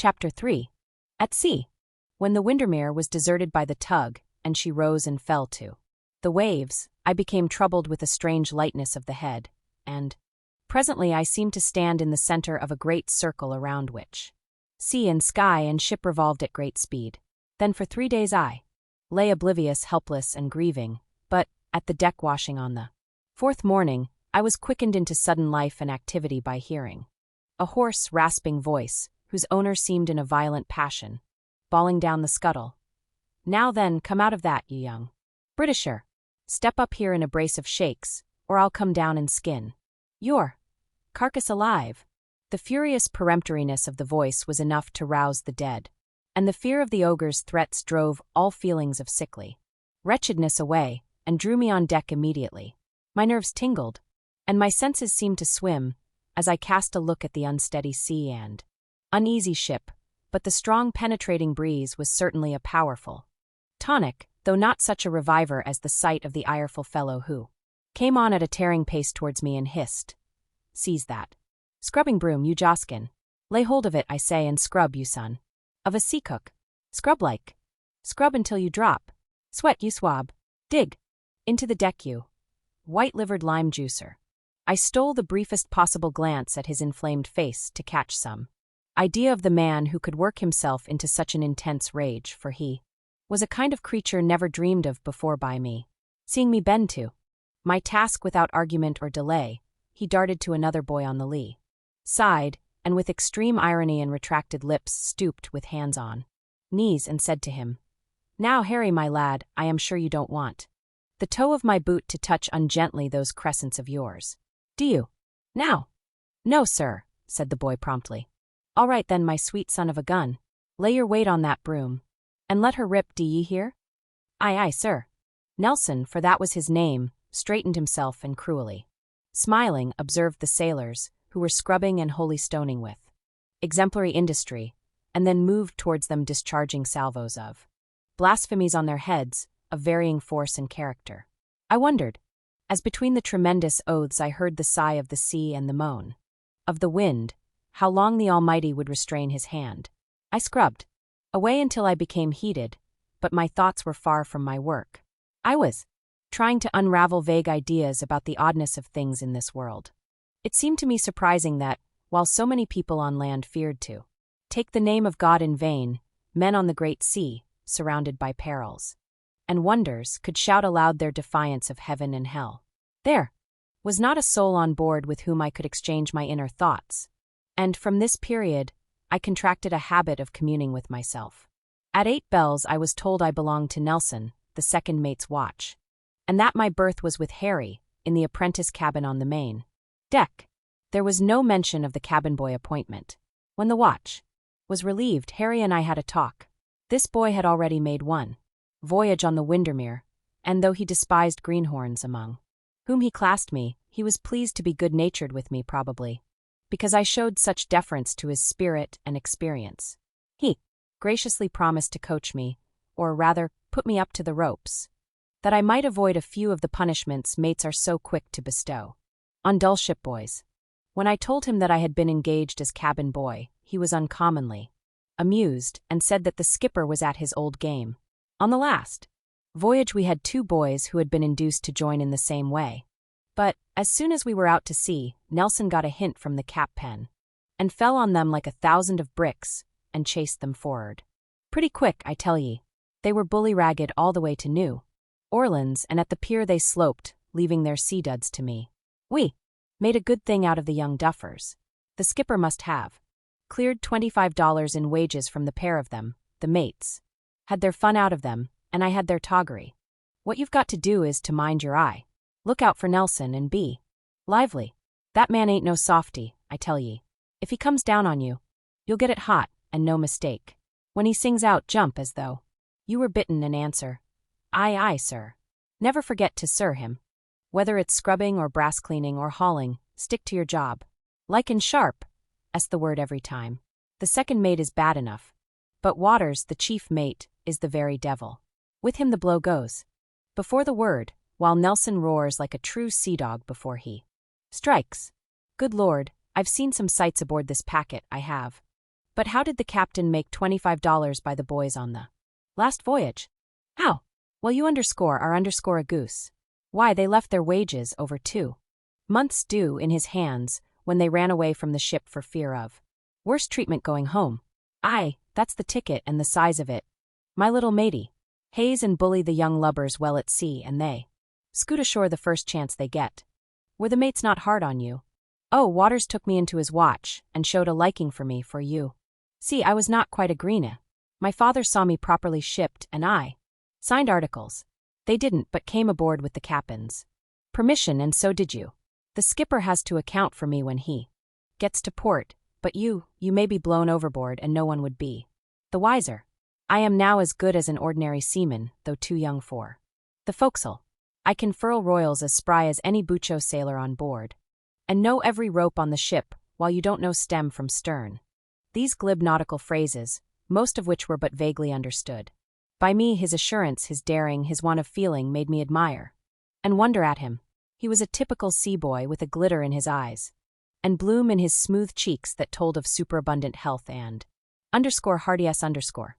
Chapter 3. At Sea. When the Windermere was deserted by the tug, and she rose and fell to the waves, I became troubled with a strange lightness of the head, and presently I seemed to stand in the center of a great circle around which sea and sky and ship revolved at great speed. Then for 3 days I lay oblivious, helpless, and grieving, but, at the deck washing on the 4th morning, I was quickened into sudden life and activity by hearing a hoarse, rasping voice, whose owner seemed in a violent passion, bawling down the scuttle. "Now then, come out of that, you young Britisher. Step up here in a brace of shakes, or I'll come down and skin your carcass alive." The furious peremptoriness of the voice was enough to rouse the dead, and the fear of the ogre's threats drove all feelings of sickly wretchedness away, and drew me on deck immediately. My nerves tingled, and my senses seemed to swim, as I cast a look at the unsteady sea and uneasy ship, but the strong penetrating breeze was certainly a powerful tonic, though not such a reviver as the sight of the ireful fellow who came on at a tearing pace towards me and hissed, "Seize that scrubbing broom, you Joskin. Lay hold of it, I say, and scrub, you son of a sea cook. Scrub like. Scrub until you drop. Sweat, you swab. Dig into the deck, you white-livered lime juicer." I stole the briefest possible glance at his inflamed face to catch some idea of the man who could work himself into such an intense rage, for he was a kind of creature never dreamed of before by me. Seeing me bend to my task without argument or delay, he darted to another boy on the lee side, and with extreme irony and retracted lips stooped with hands on knees and said to him, "Now, Harry, my lad, I am sure you don't want the toe of my boot to touch ungently those crescents of yours, do you? Now?" "No, sir," said the boy promptly. "All right then, my sweet son of a gun. Lay your weight on that broom, and let her rip, do ye hear?" "Aye, aye, sir." Nelson, for that was his name, straightened himself and cruelly smiling, observed the sailors, who were scrubbing and holy stoning with exemplary industry, and then moved towards them discharging salvos of blasphemies on their heads, of varying force and character. I wondered, as between the tremendous oaths I heard the sigh of the sea and the moan of the wind, how long the Almighty would restrain his hand. I scrubbed away until I became heated, but my thoughts were far from my work. I was trying to unravel vague ideas about the oddness of things in this world. It seemed to me surprising that, while so many people on land feared to take the name of God in vain, men on the great sea, surrounded by perils and wonders, could shout aloud their defiance of heaven and hell. There was not a soul on board with whom I could exchange my inner thoughts, and from this period I contracted a habit of communing with myself. At 8 bells I was told I belonged to Nelson, the second mate's watch, and that my berth was with Harry, in the apprentice cabin on the main deck. There was no mention of the cabin boy appointment. When the watch was relieved, Harry and I had a talk. This boy had already made one voyage on the Windermere, and though he despised greenhorns, among whom he classed me, he was pleased to be good-natured with me, probably because I showed such deference to his spirit and experience. He graciously promised to coach me, or rather, put me up to the ropes, that I might avoid a few of the punishments mates are so quick to bestow on dull ship boys. When I told him that I had been engaged as cabin boy, he was uncommonly amused, and said that the skipper was at his old game. On the last voyage we had 2 boys who had been induced to join in the same way. But, as soon as we were out to sea, Nelson got a hint from the cap-pen, and fell on them like 1,000 of bricks, and chased them forward. Pretty quick, I tell ye. They were bully-ragged all the way to New Orleans, and at the pier they sloped, leaving their sea-duds to me. We made a good thing out of the young duffers. The skipper must have cleared $25 in wages from the pair of them. The mates had their fun out of them, and I had their toggery. What you've got to do is to mind your eye. Look out for Nelson and be lively. That man ain't no softy, I tell ye. If he comes down on you, you'll get it hot, and no mistake. When he sings out, jump as though you were bitten, and answer, "Aye, aye, sir." Never forget to sir him. Whether it's scrubbing or brass cleaning or hauling, stick to your job. Like and sharp, that's the word every time. The second mate is bad enough, but Waters, the chief mate, is the very devil. With him the blow goes before the word, while Nelson roars like a true sea dog before he strikes. Good Lord, I've seen some sights aboard this packet, I have. But how did the captain make $25 by the boys on the last voyage? How? Well, you are a goose. Why, they left their wages over 2 months due in his hands when they ran away from the ship for fear of worse treatment going home. Aye, that's the ticket and the size of it. My little matey. Haze and bully the young lubbers well at sea, and they scoot ashore the first chance they get. Were the mates not hard on you? Oh, Waters took me into his watch and showed a liking for me for you. See, I was not quite a greenie. My father saw me properly shipped, and I signed articles. They didn't, but came aboard with the captain's permission, and so did you. The skipper has to account for me when he gets to port, but you may be blown overboard and no one would be the wiser. I am now as good as an ordinary seaman, though too young for the forecastle. I can furl royals as spry as any bucho sailor on board, and know every rope on the ship, while you don't know stem from stern. These glib nautical phrases, most of which were but vaguely understood by me, his assurance, his daring, his want of feeling, made me admire and wonder at him. He was a typical sea boy with a glitter in his eyes and bloom in his smooth cheeks that told of superabundant health and _heartiness.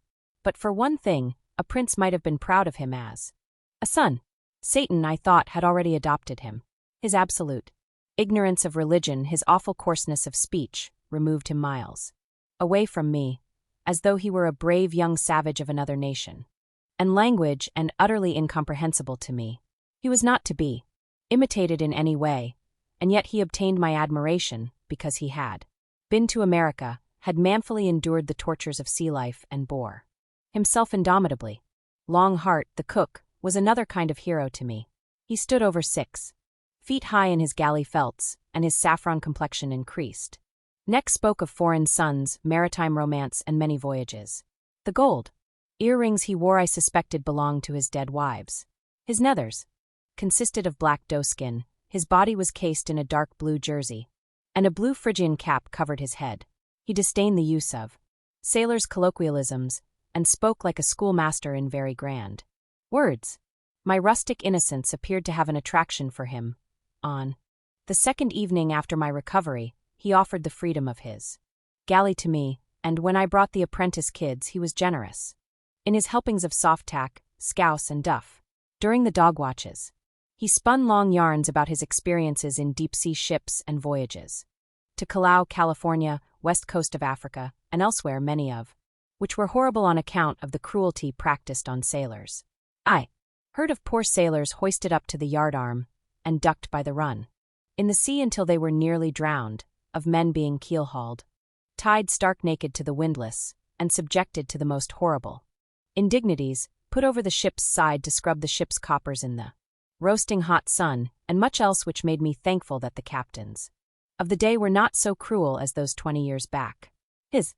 But for one thing, a prince might have been proud of him as a son. Satan, I thought, had already adopted him. His absolute ignorance of religion, his awful coarseness of speech, removed him miles away from me, as though he were a brave young savage of another nation, and language and utterly incomprehensible to me. He was not to be imitated in any way, and yet he obtained my admiration because he had been to America, had manfully endured the tortures of sea life, and bore himself indomitably. Longheart, the cook, was another kind of hero to me. He stood over 6 feet high in his galley felts, and his saffron complexion increased. Next spoke of foreign sons, maritime romance, and many voyages. The gold earrings he wore I suspected belonged to his dead wives. His nethers consisted of black doeskin, his body was cased in a dark blue jersey, and a blue Phrygian cap covered his head. He disdained the use of sailors' colloquialisms, and spoke like a schoolmaster in very grand words. My rustic innocence appeared to have an attraction for him. On the second evening after my recovery, he offered the freedom of his galley to me, and when I brought the apprentice kids, he was generous in his helpings of soft tack, scouse, and duff. During the dog watches, he spun long yarns about his experiences in deep-sea ships and voyages to Callao, California, west coast of Africa, and elsewhere, many of which were horrible on account of the cruelty practiced on sailors. I heard of poor sailors hoisted up to the yardarm and ducked by the run in the sea until they were nearly drowned, of men being keel-hauled, tied stark naked to the windlass, and subjected to the most horrible indignities, put over the ship's side to scrub the ship's coppers in the roasting hot sun, and much else which made me thankful that the captains of the day were not so cruel as those 20 years back. His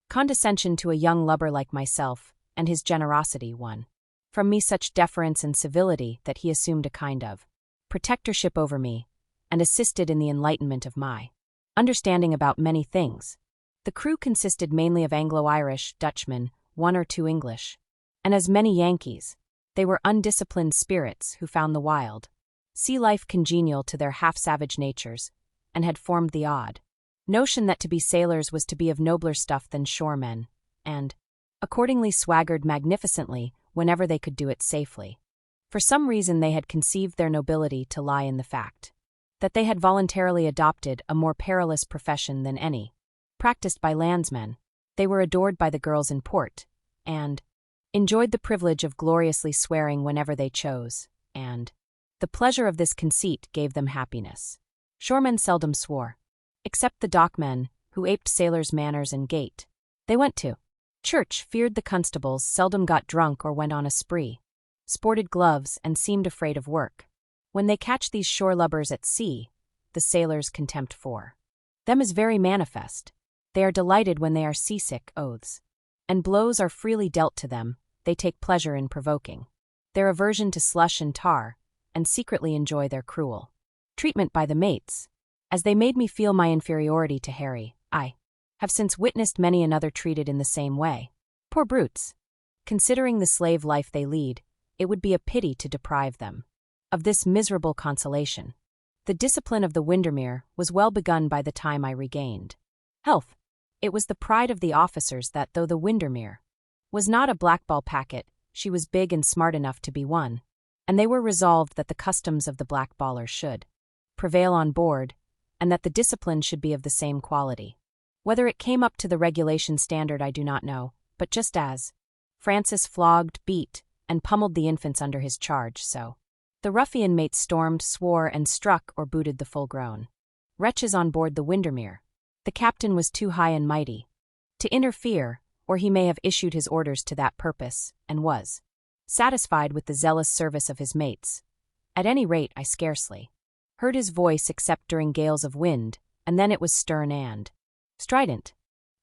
condescension to a young lubber like myself, and his generosity won from me such deference and civility that he assumed a kind of protectorship over me, and assisted in the enlightenment of my understanding about many things. The crew consisted mainly of Anglo-Irish, Dutchmen, 1 or 2 English, and as many Yankees. They were undisciplined spirits who found the wild sea life congenial to their half-savage natures, and had formed the odd notion that to be sailors was to be of nobler stuff than shoremen, and accordingly swaggered magnificently whenever they could do it safely. For some reason they had conceived their nobility to lie in the fact that they had voluntarily adopted a more perilous profession than any practiced by landsmen. They were adored by the girls in port, and enjoyed the privilege of gloriously swearing whenever they chose, and the pleasure of this conceit gave them happiness. Shoremen seldom swore, except the dockmen, who aped sailors' manners and gait. They went to church, feared the constables, seldom got drunk or went on a spree, sported gloves, and seemed afraid of work. When they catch these shore lubbers at sea, the sailors' contempt for them is very manifest. They are delighted when they are seasick, oaths and blows are freely dealt to them, they take pleasure in provoking their aversion to slush and tar, and secretly enjoy their cruel treatment by the mates. As they made me feel my inferiority to Harry, I have since witnessed many another treated in the same way. Poor brutes! Considering the slave life they lead, it would be a pity to deprive them of this miserable consolation. The discipline of the Windermere was well begun by the time I regained health. It was the pride of the officers that, though the Windermere was not a blackball packet, she was big and smart enough to be one, and they were resolved that the customs of the blackballer should prevail on board, and that the discipline should be of the same quality. Whether it came up to the regulation standard I do not know, but just as Francis flogged, beat, and pummeled the infants under his charge, so the ruffian mates stormed, swore, and struck or booted the full-grown wretches on board the Windermere. The captain was too high and mighty to interfere, or he may have issued his orders to that purpose, and was satisfied with the zealous service of his mates. At any rate, I scarcely heard his voice except during gales of wind, and then it was stern and strident.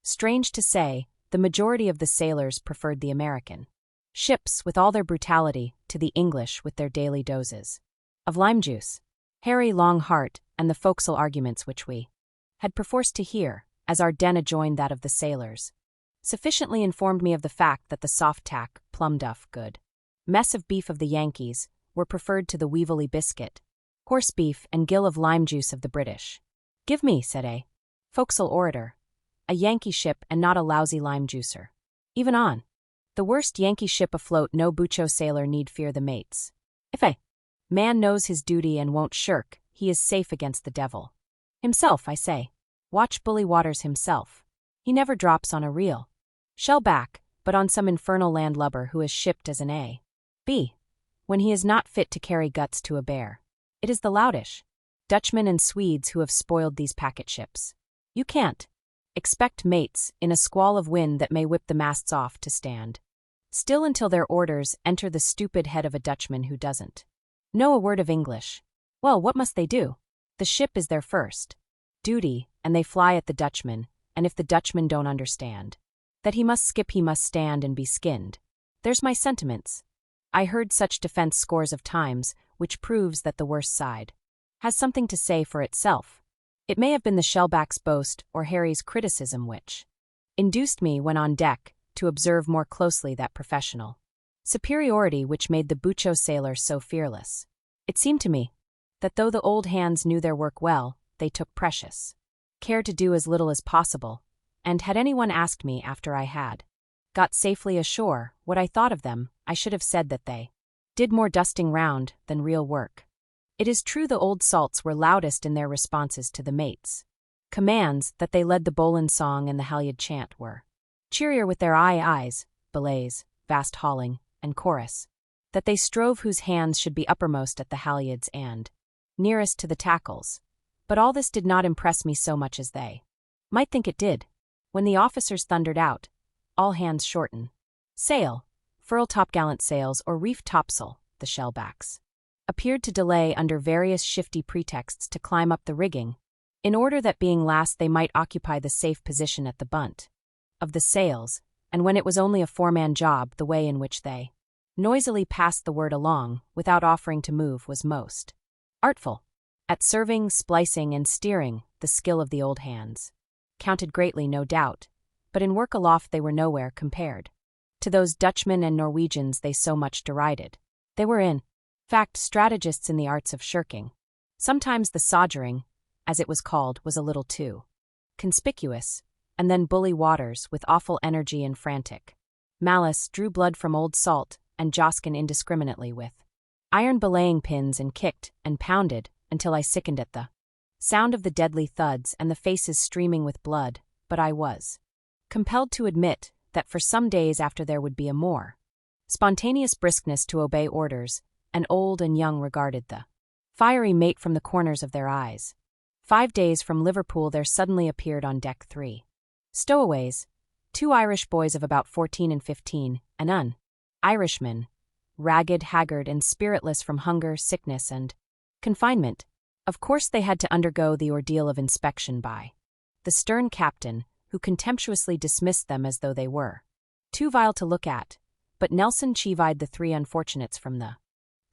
Strange to say, the majority of the sailors preferred the American ships, with all their brutality, to the English with their daily doses of lime juice, Harry Longheart, and the forecastle arguments which we had perforce to hear, as our den adjoined that of the sailors, sufficiently informed me of the fact that the soft-tack, plum-duff, good mess of beef of the Yankees were preferred to the weevily biscuit, horse beef, and gill of lime juice of the British. "Give me," said a forecastle orator, "a Yankee ship and not a lousy lime juicer. Even on the worst Yankee ship afloat no bucho sailor need fear the mates. If a man knows his duty and won't shirk, he is safe against the devil himself, I say. Watch Bully Waters himself. He never drops on a real shellback, but on some infernal landlubber who is shipped as an A.B. when he is not fit to carry guts to a bear. It is the loutish Dutchmen and Swedes who have spoiled these packet ships. You can't expect mates, in a squall of wind that may whip the masts off, to stand still until their orders enter the stupid head of a Dutchman who doesn't know a word of English. Well, what must they do? The ship is their first duty, and they fly at the Dutchman, and if the Dutchman don't understand that he must skip, he must stand and be skinned. There's my sentiments. I heard such defense scores of times, which proves that the worst side has something to say for itself. It may have been the shellback's boast or Harry's criticism which induced me, when on deck, to observe more closely that professional superiority which made the bucho sailor so fearless. It seemed to me that though the old hands knew their work well, they took precious care to do as little as possible, and had anyone asked me after I had got safely ashore what I thought of them, I should have said that they did more dusting round than real work. It is true the old salts were loudest in their responses to the mates' commands, that they led the Bolan song and the halyard chant, were cheerier with their eyes, belays, vast hauling, and chorus, that they strove whose hands should be uppermost at the halyards and nearest to the tackles. But all this did not impress me so much as they might think it did. When the officers thundered out, "All hands shorten sail, furl topgallant sails or reef topsail," the shellbacks appeared to delay under various shifty pretexts to climb up the rigging, in order that being last they might occupy the safe position at the bunt of the sails, and when it was only a four-man job, the way in which they noisily passed the word along, without offering to move, was most artful. At serving, splicing, and steering, the skill of the old hands counted greatly, no doubt, but in work aloft they were nowhere compared to those Dutchmen and Norwegians they so much derided. They were in fact strategists in the arts of shirking. Sometimes the sodgering, as it was called, was a little too conspicuous, and then Bully Waters, with awful energy and frantic malice, drew blood from old salt and Joskin indiscriminately with iron belaying pins, and kicked and pounded until I sickened at the sound of the deadly thuds and the faces streaming with blood. But I was compelled to admit that for some days after there would be a more spontaneous briskness to obey orders, and old and young regarded the fiery mate from the corners of their eyes. 5 days from Liverpool there suddenly appeared on deck 3 stowaways, 2 Irish boys of about 14 and 15, and an Irishman, ragged, haggard, and spiritless from hunger, sickness, and confinement. Of course they had to undergo the ordeal of inspection by the stern captain, who contemptuously dismissed them as though they were too vile to look at, but Nelson chivied the 3 unfortunates from the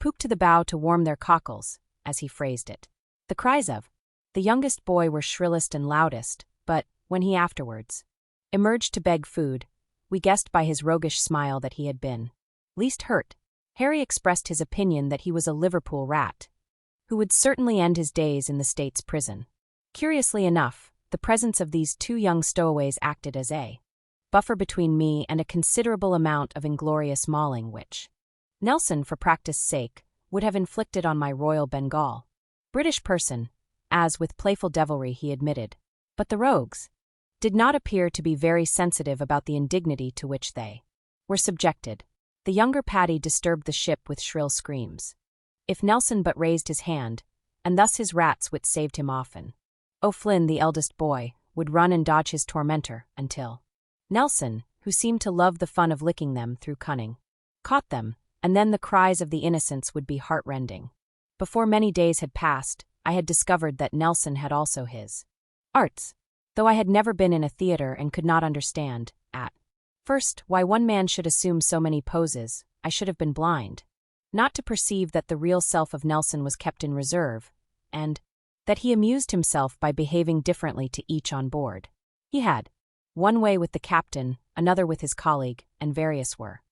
poop to the bow to warm their cockles, as he phrased it. The cries of the youngest boy were shrillest and loudest, but, when he afterwards emerged to beg food, we guessed by his roguish smile that he had been least hurt. Harry expressed his opinion that he was a Liverpool rat, who would certainly end his days in the States prison. Curiously enough, the presence of these two young stowaways acted as a buffer between me and a considerable amount of inglorious mauling which Nelson, for practice sake, would have inflicted on my Royal Bengal British person, as with playful devilry he admitted. But the rogues did not appear to be very sensitive about the indignity to which they were subjected. The younger Paddy disturbed the ship with shrill screams. If Nelson but raised his hand, and thus his rat's wit saved him often. O'Flynn, the eldest boy, would run and dodge his tormentor, until Nelson, who seemed to love the fun of licking them through cunning, caught them, and then the cries of the innocents would be heart-rending. Before many days had passed, I had discovered that Nelson had also his arts, though I had never been in a theater and could not understand, at first, why one man should assume so many poses. I should have been blind not to perceive that the real self of Nelson was kept in reserve, and that he amused himself by behaving differently to each on board. He had one way with the captain, another with his colleague, and various were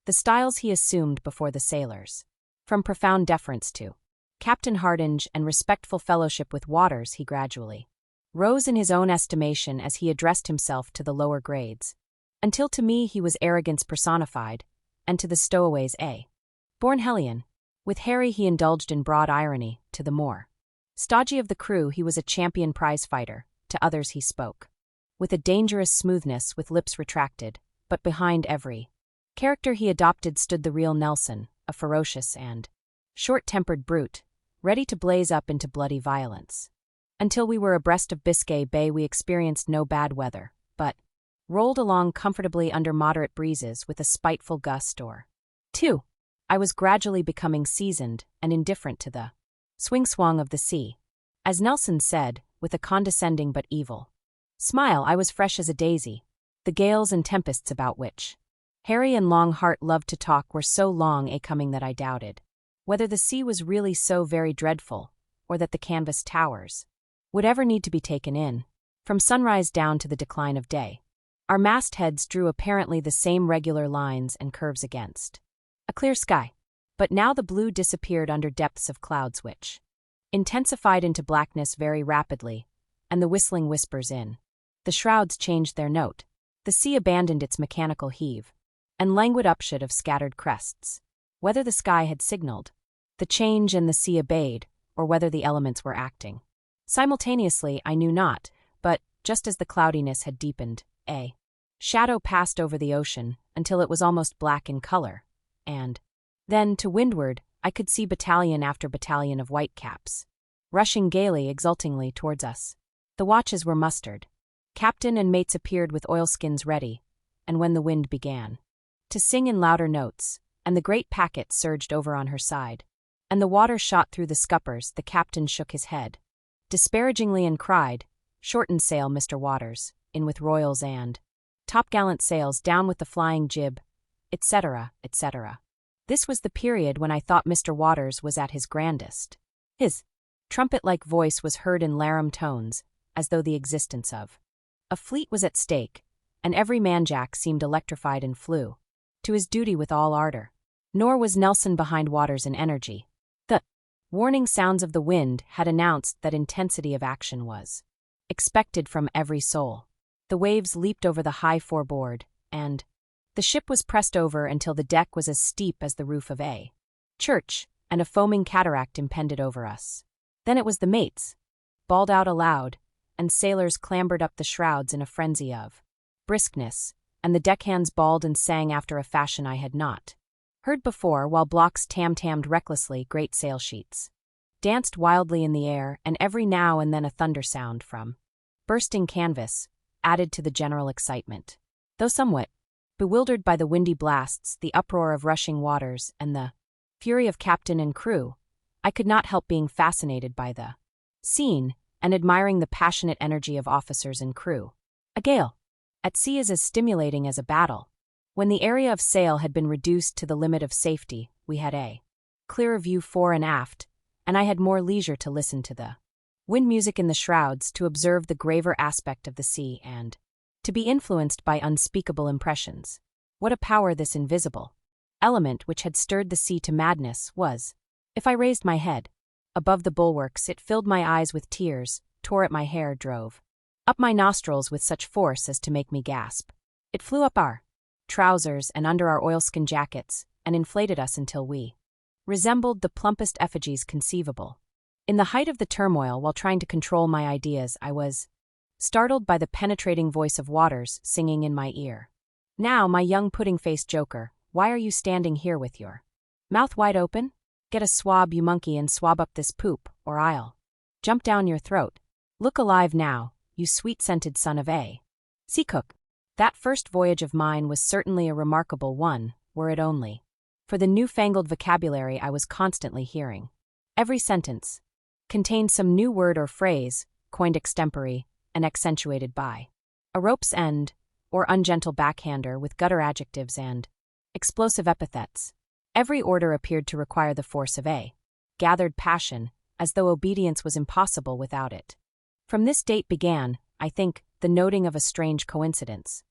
the styles he assumed before the sailors. From profound deference to Captain Hardinge and respectful fellowship with Waters, he gradually rose in his own estimation as he addressed himself to the lower grades, until to me he was arrogance personified, and to the stowaways a born hellion. With Harry he indulged in broad irony, to the more stodgy of the crew he was a champion prize fighter, to others he spoke with a dangerous smoothness, with lips retracted, but behind every character he adopted stood the real Nelson, a ferocious and short-tempered brute, ready to blaze up into bloody violence. Until we were abreast of Biscay Bay we experienced no bad weather, but rolled along comfortably under moderate breezes with a spiteful gust or two. I was gradually becoming seasoned and indifferent to the swing-swang of the sea. As Nelson said, with a condescending but evil smile, I was fresh as a daisy. The gales and tempests about which Harry and Longheart loved to talk were so long a-coming that I doubted whether the sea was really so very dreadful, or that the canvas towers would ever need to be taken in. From sunrise down to the decline of day, our mastheads drew apparently the same regular lines and curves against a clear sky. But now the blue disappeared under depths of clouds which intensified into blackness very rapidly, and the whistling whispers in the shrouds changed their note. The sea abandoned its mechanical heave and languid upshot of scattered crests. Whether the sky had signaled the change and the sea obeyed, or whether the elements were acting simultaneously, I knew not, but, just as the cloudiness had deepened, a shadow passed over the ocean until it was almost black in color, and then, to windward, I could see battalion after battalion of whitecaps rushing gaily, exultingly towards us. The watches were mustered. Captain and mates appeared with oilskins ready, and when the wind began to sing in louder notes, and the great packet surged over on her side, and the water shot through the scuppers, the captain shook his head disparagingly and cried, "Shorten sail, Mr. Waters, in with royals and topgallant sails, down with the flying jib," etc., etc. This was the period when I thought Mr. Waters was at his grandest. His trumpet-like voice was heard in larum tones, as though the existence of a fleet was at stake, and every man-jack seemed electrified and flew to his duty with all ardor. Nor was Nelson behind Waters in energy. The warning sounds of the wind had announced that intensity of action was expected from every soul. The waves leaped over the high foreboard, and the ship was pressed over until the deck was as steep as the roof of a church, and a foaming cataract impended over us. Then it was the mates bawled out aloud, and sailors clambered up the shrouds in a frenzy of briskness, and the deckhands bawled and sang after a fashion I had not heard before, while blocks tam-tammed recklessly, great sail sheets danced wildly in the air, and every now and then a thunder sound from bursting canvas added to the general excitement. Though somewhat bewildered by the windy blasts, the uproar of rushing waters, and the fury of captain and crew, I could not help being fascinated by the scene and admiring the passionate energy of officers and crew. A gale at sea is as stimulating as a battle. When the area of sail had been reduced to the limit of safety, we had a clearer view fore and aft, and I had more leisure to listen to the wind music in the shrouds, to observe the graver aspect of the sea, and to be influenced by unspeakable impressions. What a power this invisible element which had stirred the sea to madness was! If I raised my head above the bulwarks, it filled my eyes with tears, tore at my hair, drove up my nostrils with such force as to make me gasp. It flew up our trousers and under our oilskin jackets, and inflated us until we resembled the plumpest effigies conceivable. In the height of the turmoil, while trying to control my ideas, I was startled by the penetrating voice of Waters singing in my ear. "Now, my young pudding-faced joker, why are you standing here with your mouth wide open? Get a swab, you monkey, and swab up this poop, or I'll jump down your throat. Look alive now, you sweet-scented son of a sea cook." That first voyage of mine was certainly a remarkable one, were it only for the newfangled vocabulary I was constantly hearing. Every sentence contained some new word or phrase, coined extempore, and accentuated by a rope's end, or ungentle backhander with gutter adjectives and explosive epithets. Every order appeared to require the force of a gathered passion, as though obedience was impossible without it. From this date began, I think, the noting of a strange coincidence,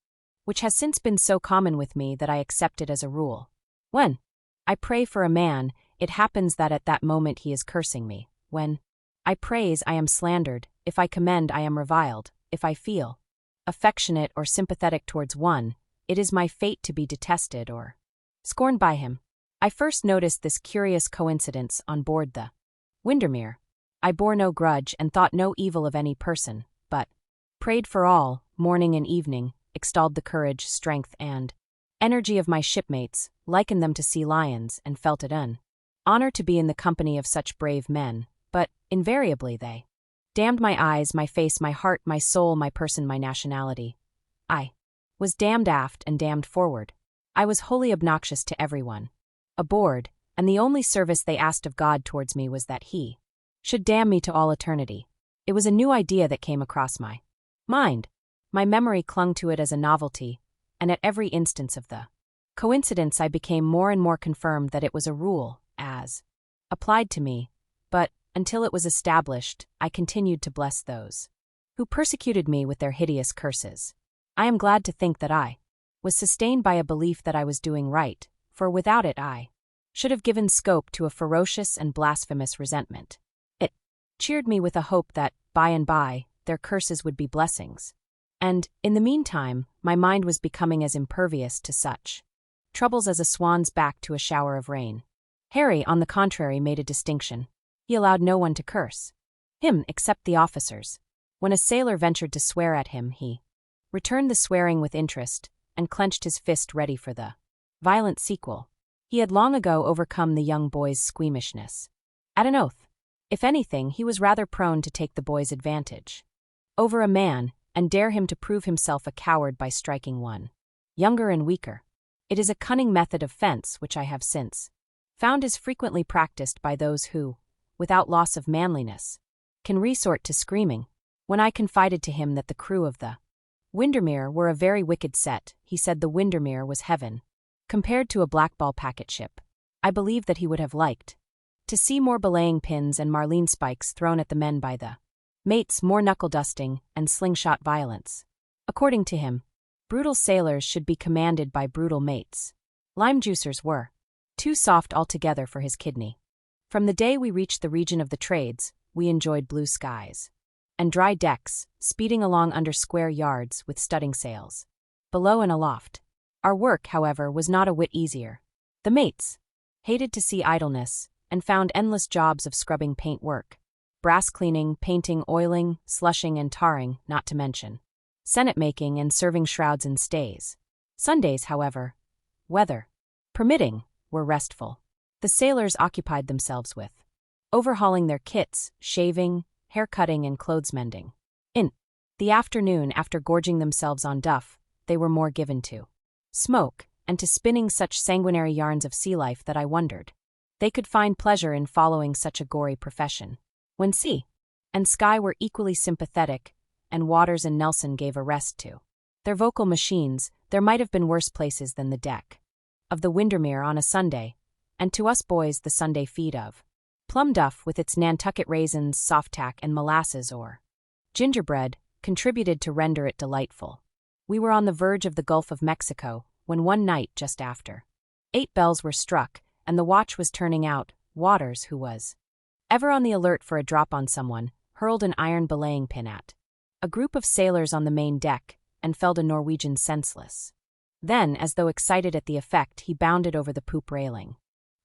which has since been so common with me that I accept it as a rule. When I pray for a man, it happens that at that moment he is cursing me. When I praise, I am slandered. If I commend, I am reviled. If I feel affectionate or sympathetic towards one, it is my fate to be detested or scorned by him. I first noticed this curious coincidence on board the Windermere. I bore no grudge and thought no evil of any person, but prayed for all, morning and evening, extolled the courage, strength, and energy of my shipmates, likened them to sea lions, and felt it an honor to be in the company of such brave men, but, invariably they damned my eyes, my face, my heart, my soul, my person, my nationality. I was damned aft and damned forward. I was wholly obnoxious to everyone aboard, and the only service they asked of God towards me was that he should damn me to all eternity. It was a new idea that came across my mind. My memory clung to it as a novelty, and at every instance of the coincidence I became more and more confirmed that it was a rule, as applied to me, but, until it was established, I continued to bless those who persecuted me with their hideous curses. I am glad to think that I was sustained by a belief that I was doing right, for without it I should have given scope to a ferocious and blasphemous resentment. It cheered me with a hope that, by and by, their curses would be blessings. And, in the meantime, my mind was becoming as impervious to such troubles as a swan's back to a shower of rain. Harry, on the contrary, made a distinction. He allowed no one to curse him except the officers. When a sailor ventured to swear at him, he returned the swearing with interest, and clenched his fist ready for the violent sequel. He had long ago overcome the young boy's squeamishness. At an oath, if anything, he was rather prone to take the boy's advantage over a man, and dare him to prove himself a coward by striking one younger and weaker. It is a cunning method of fence which I have since found is frequently practiced by those who, without loss of manliness, can resort to screaming. When I confided to him that the crew of the Windermere were a very wicked set, he said the Windermere was heaven compared to a blackball packet ship. I believe that he would have liked to see more belaying pins and marline spikes thrown at the men by the mates, more knuckle-dusting and slingshot violence. According to him, brutal sailors should be commanded by brutal mates. Lime juicers were too soft altogether for his kidney. From the day we reached the region of the trades, we enjoyed blue skies and dry decks, speeding along under square yards with studding sails, below and aloft. Our work, however, was not a whit easier. The mates hated to see idleness, and found endless jobs of scrubbing paint work, brass cleaning, painting, oiling, slushing, and tarring, not to mention sennet making and serving shrouds and stays. Sundays, however, weather permitting, were restful. The sailors occupied themselves with overhauling their kits, shaving, hair-cutting, and clothes-mending. In the afternoon, after gorging themselves on duff, they were more given to smoke, and to spinning such sanguinary yarns of sea life that I wondered they could find pleasure in following such a gory profession. When sea and sky were equally sympathetic, and Waters and Nelson gave a rest to their vocal machines, there might have been worse places than the deck of the Windermere on a Sunday, and to us boys the Sunday feed of plum duff with its Nantucket raisins, soft-tack, and molasses or gingerbread contributed to render it delightful. We were on the verge of the Gulf of Mexico when one night just after 8 bells were struck, and the watch was turning out. Waters, who was ever on the alert for a drop on someone, hurled an iron belaying pin at a group of sailors on the main deck, and felled a Norwegian senseless. Then, as though excited at the effect, he bounded over the poop railing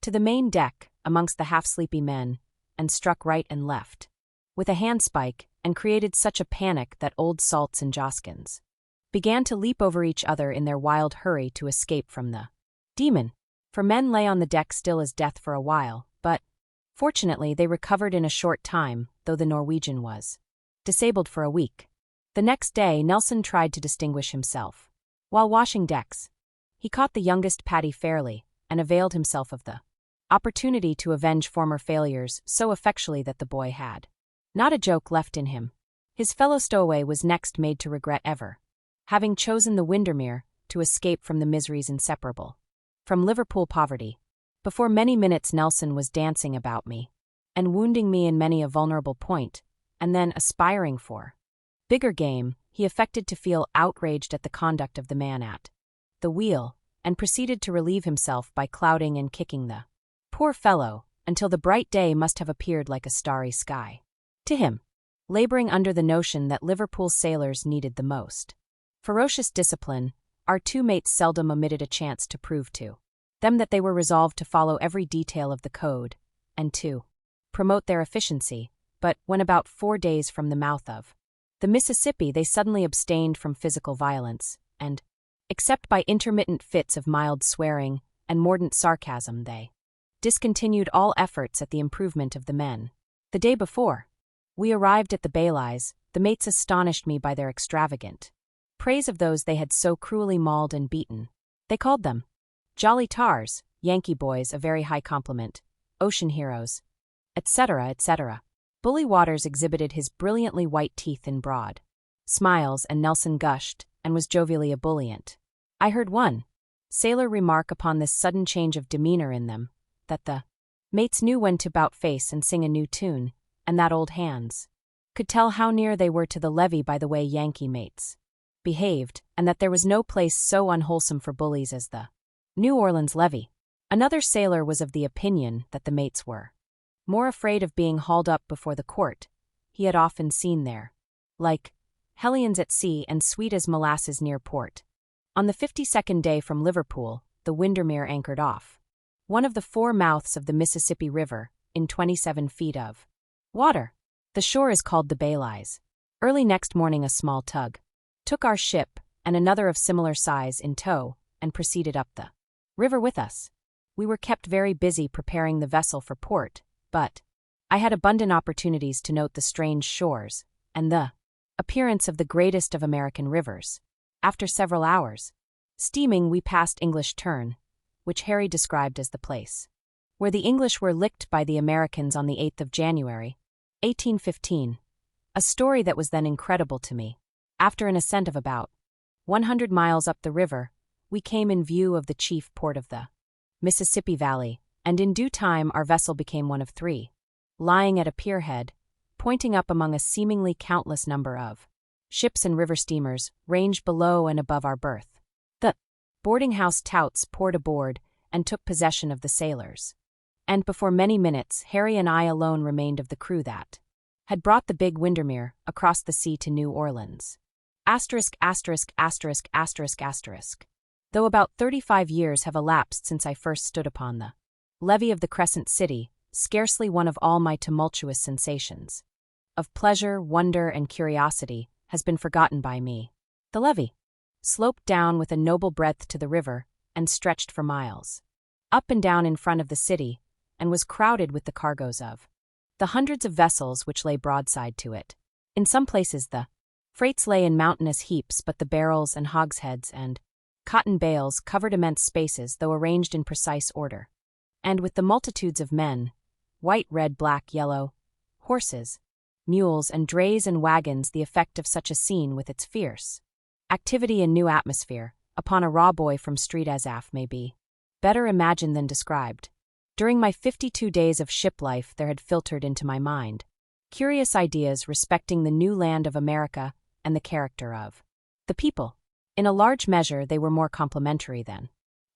to the main deck, amongst the half-sleepy men, and struck right and left with a handspike, and created such a panic that old Salts and Joskins began to leap over each other in their wild hurry to escape from the demon. For men lay on the deck still as death for a while, but, fortunately, they recovered in a short time, though the Norwegian was disabled for a week. The next day Nelson tried to distinguish himself. While washing decks, he caught the youngest Paddy fairly, and availed himself of the opportunity to avenge former failures so effectually that the boy had not a joke left in him. His fellow stowaway was next made to regret ever having chosen the Windermere to escape from the miseries inseparable from Liverpool poverty. Before many minutes Nelson was dancing about me, and wounding me in many a vulnerable point, and then, aspiring for bigger game, he affected to feel outraged at the conduct of the man at the wheel, and proceeded to relieve himself by clouting and kicking the poor fellow, until the bright day must have appeared like a starry sky to him, laboring under the notion that Liverpool sailors needed the most ferocious discipline. Our two mates seldom omitted a chance to prove to them that they were resolved to follow every detail of the code, and to promote their efficiency, but, when about 4 days from the mouth of the Mississippi, they suddenly abstained from physical violence, and, except by intermittent fits of mild swearing and mordant sarcasm, they discontinued all efforts at the improvement of the men. The day before we arrived at the Baileys, the mates astonished me by their extravagant praise of those they had so cruelly mauled and beaten. They called them jolly tars, Yankee boys, a very high compliment, ocean heroes, etc., etc. Bully Waters exhibited his brilliantly white teeth in broad smiles, and Nelson gushed, and was jovially ebullient. I heard one sailor remark upon this sudden change of demeanor in them, that the mates knew when to bout face and sing a new tune, and that old hands could tell how near they were to the levee by the way Yankee mates behaved, and that there was no place so unwholesome for bullies as the New Orleans levee. Another sailor was of the opinion that the mates were more afraid of being hauled up before the court. He had often seen there, like hellions at sea and sweet as molasses near port. On the 52nd day from Liverpool, the Windermere anchored off one of the 4 mouths of the Mississippi River, in 27 feet of water. The shore is called the Baileys. Early next morning a small tug took our ship, and another of similar size, in tow, and proceeded up the river with us. We were kept very busy preparing the vessel for port, but I had abundant opportunities to note the strange shores, and the appearance of the greatest of American rivers. After several hours steaming, we passed English Turn, which Harry described as the place where the English were licked by the Americans on the 8th of January, 1815, a story that was then incredible to me. After an ascent of about 100 miles up the river, we came in view of the chief port of the Mississippi Valley, and in due time our vessel became one of 3, lying at a pierhead, pointing up among a seemingly countless number of ships and river steamers ranged below and above our berth. The boarding-house touts poured aboard and took possession of the sailors, and before many minutes Harry and I alone remained of the crew that had brought the big Windermere across the sea to New Orleans. Though about 35 years have elapsed since I first stood upon the levee of the Crescent City, scarcely one of all my tumultuous sensations of pleasure, wonder, and curiosity has been forgotten by me. The levee sloped down with a noble breadth to the river, and stretched for miles up and down in front of the city, and was crowded with the cargoes of the hundreds of vessels which lay broadside to it. In some places the freights lay in mountainous heaps, but the barrels and hogsheads and cotton bales covered immense spaces, though arranged in precise order. And with the multitudes of men, white, red, black, yellow, horses, mules, and drays and wagons, the effect of such a scene with its fierce activity and new atmosphere, upon a raw boy from street Asaph, may be better imagined than described. During my 52 days of ship life there had filtered into my mind curious ideas respecting the new land of America and the character of the people. In a large measure they were more complimentary than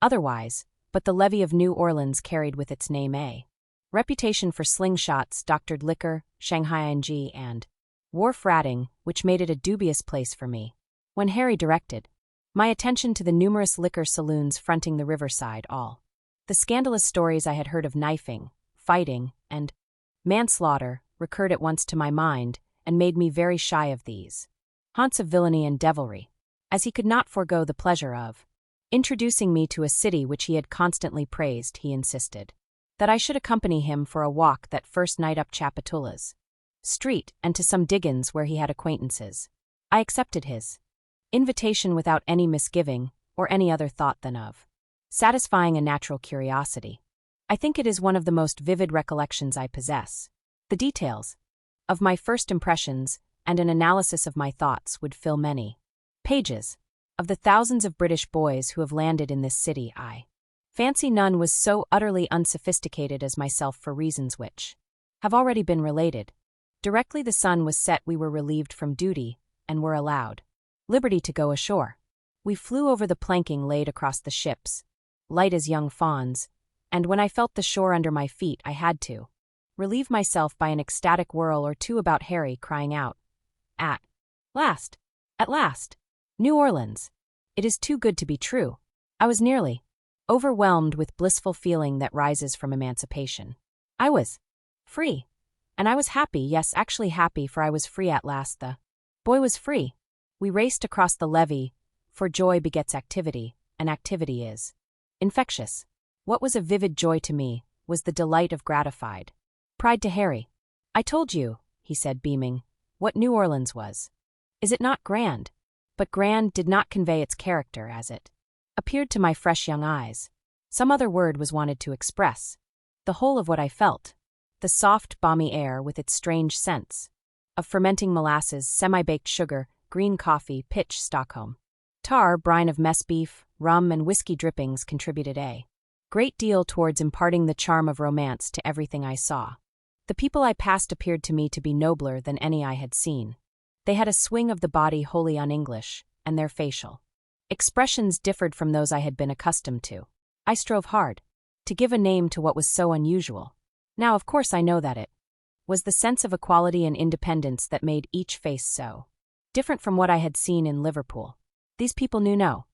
otherwise, but the levee of New Orleans carried with its name a reputation for slingshots, doctored liquor, Shanghai and wharf ratting, which made it a dubious place for me. When Harry directed my attention to the numerous liquor saloons fronting the riverside, all the scandalous stories I had heard of knifing, fighting, and manslaughter recurred at once to my mind and made me very shy of these haunts of villainy and devilry, as he could not forego the pleasure of introducing me to a city which he had constantly praised. He insisted that I should accompany him for a walk that first night up Chapatula's street and to some diggings where he had acquaintances. I accepted his invitation without any misgiving or any other thought than of satisfying a natural curiosity. I think it is one of the most vivid recollections I possess. The details of my first impressions and an analysis of my thoughts would fill many pages. Of the thousands of British boys who have landed in this city, I fancy none was so utterly unsophisticated as myself for reasons which have already been related. Directly the sun was set we were relieved from duty and were allowed liberty to go ashore. We flew over the planking laid across the ships, light as young fawns, and when I felt the shore under my feet I had to relieve myself by an ecstatic whirl or two about Harry crying out, "At last! At last! New Orleans! It is too good to be true." I was nearly overwhelmed with blissful feeling that rises from emancipation. I was free. And I was happy, yes, actually happy, for I was free at last. The boy was free. We raced across the levee, for joy begets activity, and activity is infectious. What was a vivid joy to me was the delight of gratified pride to Harry. "I told you," he said, beaming, "what New Orleans was. Is it not grand?" But grand did not convey its character as it appeared to my fresh young eyes. Some other word was wanted to express the whole of what I felt. The soft, balmy air with its strange scents of fermenting molasses, semi-baked sugar, green coffee, pitch, Stockholm tar, brine of mess beef, rum, and whiskey drippings contributed a great deal towards imparting the charm of romance to everything I saw. The people I passed appeared to me to be nobler than any I had seen. They had a swing of the body wholly un-English, and their facial expressions differed from those I had been accustomed to. I strove hard to give a name to what was so unusual. Now, of course, I know that it was the sense of equality and independence that made each face so different from what I had seen in Liverpool. These people knew no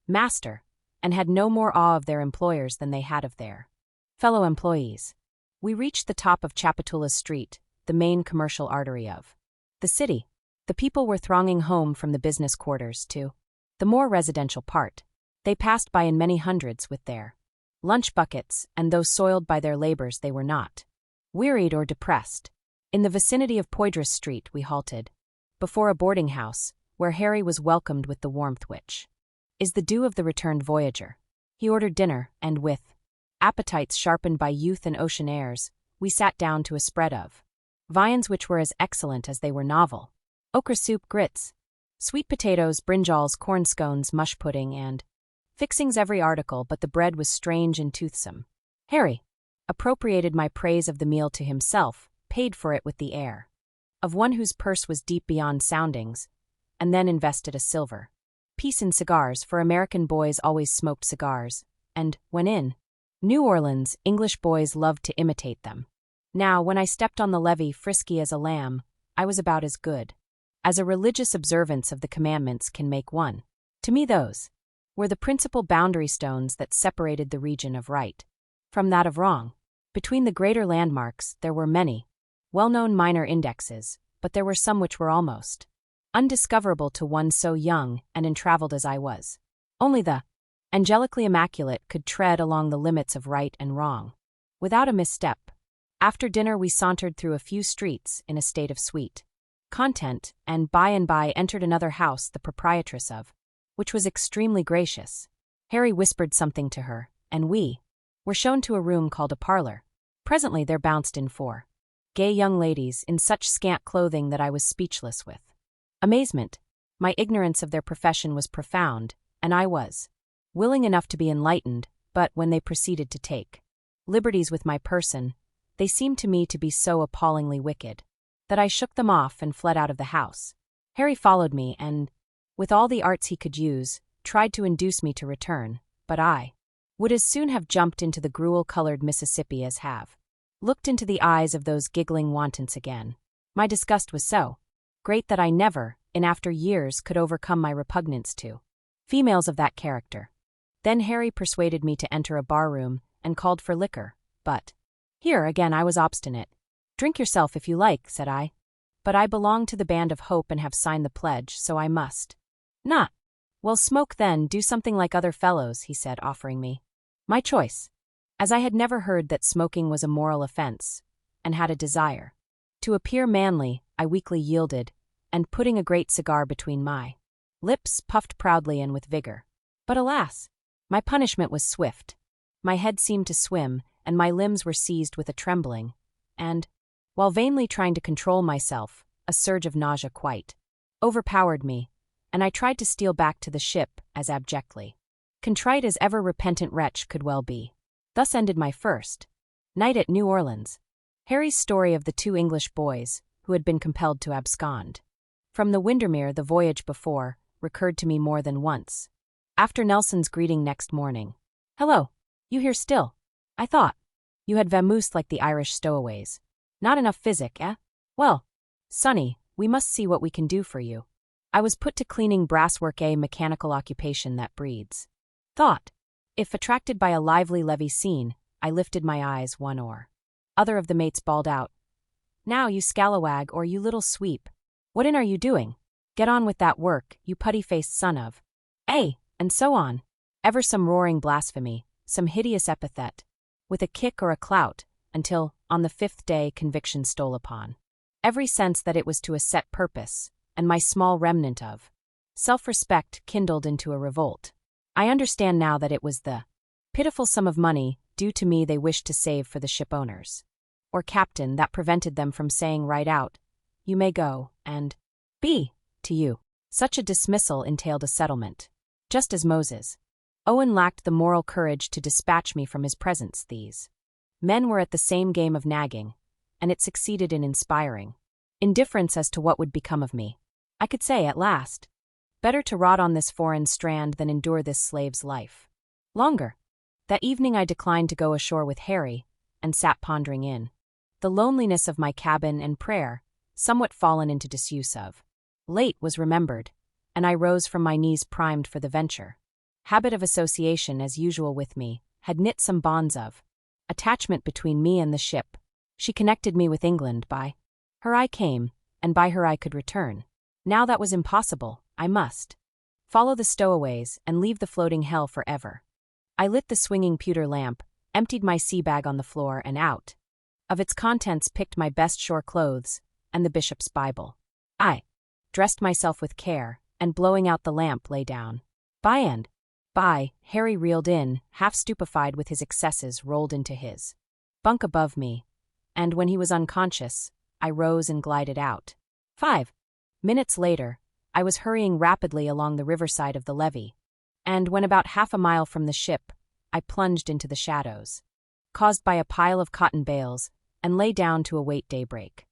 master, and had no more awe of their employers than they had of their fellow employees. We reached the top of Chapatula's street, the main commercial artery of the city. The people were thronging home from the business quarters to the more residential part. They passed by in many hundreds with their lunch buckets, and though soiled by their labors they were not wearied or depressed. In the vicinity of Poydras Street we halted before a boarding house, where Harry was welcomed with the warmth which is the due of the returned voyager. He ordered dinner, and with appetites sharpened by youth and ocean airs, we sat down to a spread of viands which were as excellent as they were novel. Okra soup, grits, sweet potatoes, brinjals, corn scones, mush pudding, and fixings every article, but the bread was strange and toothsome. Harry appropriated my praise of the meal to himself, paid for it with the air of one whose purse was deep beyond soundings, and then invested a silver piece in cigars, for American boys always smoked cigars, and, when in New Orleans, English boys loved to imitate them. Now, when I stepped on the levee frisky as a lamb, I was about as good as a religious observance of the commandments can make one. To me those were the principal boundary stones that separated the region of right from that of wrong. Between the greater landmarks there were many well-known minor indexes, but there were some which were almost undiscoverable to one so young and entraveled as I was. Only the angelically immaculate could tread along the limits of right and wrong without a misstep. After dinner we sauntered through a few streets in a state of sweet content, and by entered another house, the proprietress of which was extremely gracious. Harry whispered something to her, and we were shown to a room called a parlor. Presently there bounced in 4 gay young ladies in such scant clothing that I was speechless with amazement. My ignorance of their profession was profound, and I was willing enough to be enlightened, but when they proceeded to take liberties with my person, they seemed to me to be so appallingly wicked that I shook them off and fled out of the house. Harry followed me and, with all the arts he could use, tried to induce me to return, but I would as soon have jumped into the gruel-colored Mississippi as have looked into the eyes of those giggling wantons again. My disgust was so Great that I never, in after years, could overcome my repugnance to females of that character. Then Harry persuaded me to enter a barroom and called for liquor, but here again I was obstinate. "Drink yourself if you like," said I. "But I belong to the Band of Hope and have signed the pledge, so I must not." "Well, smoke then, do something like other fellows," he said, offering me my choice. As I had never heard that smoking was a moral offense, and had a desire to appear manly, I weakly yielded, and putting a great cigar between my lips, puffed proudly and with vigor. But alas! My punishment was swift. My head seemed to swim, and my limbs were seized with a trembling, and, while vainly trying to control myself, a surge of nausea quite overpowered me, and I tried to steal back to the ship as abjectly contrite as ever repentant wretch could well be. Thus ended my first night at New Orleans. Harry's story of the 2 English boys, who had been compelled to abscond from the Windermere the voyage before, recurred to me more than once. After Nelson's greeting next morning, "Hello, you here still? I thought you had vamoosed like the Irish stowaways. Not enough physic, eh? Well, Sonny, we must see what we can do for you." I was put to cleaning brasswork, a mechanical occupation that breeds thought. If attracted by a lively levee scene, I lifted my eyes, one or other of the mates bawled out, "Now, you scalawag, or you little sweep. What in are you doing? Get on with that work, you putty-faced son of a," and so on. Ever some roaring blasphemy, some hideous epithet, with a kick or a clout, until, on the 5th day, conviction stole upon every sense that it was to a set purpose, and my small remnant of self-respect kindled into a revolt. I understand now that it was the pitiful sum of money due to me they wished to save for the ship owners or captain that prevented them from saying right out, "You may go, and be to you." Such a dismissal entailed a settlement. Just as Moses. Owen lacked the moral courage to dispatch me from his presence. These men were at the same game of nagging, and it succeeded in inspiring indifference as to what would become of me. I could say, at last, better to rot on this foreign strand than endure this slave's life longer. That evening I declined to go ashore with Harry, and sat pondering in the loneliness of my cabin, and prayer, somewhat fallen into disuse of late, was remembered, and I rose from my knees primed for the venture. Habit of association, as usual with me, had knit some bonds of attachment between me and the ship. She connected me with England. By her I came, and by her I could return. Now that was impossible. I must follow the stowaways and leave the floating hell forever. I lit the swinging pewter lamp, emptied my sea bag on the floor, and out of its contents picked my best shore clothes and the bishop's Bible. I dressed myself with care, and blowing out the lamp lay down. By and by, Harry reeled in, half stupefied with his excesses, rolled into his bunk above me, and when he was unconscious, I rose and glided out. 5 minutes later, I was hurrying rapidly along the riverside of the levee, and when about half a mile from the ship, I plunged into the shadows caused by a pile of cotton bales and lay down to await daybreak.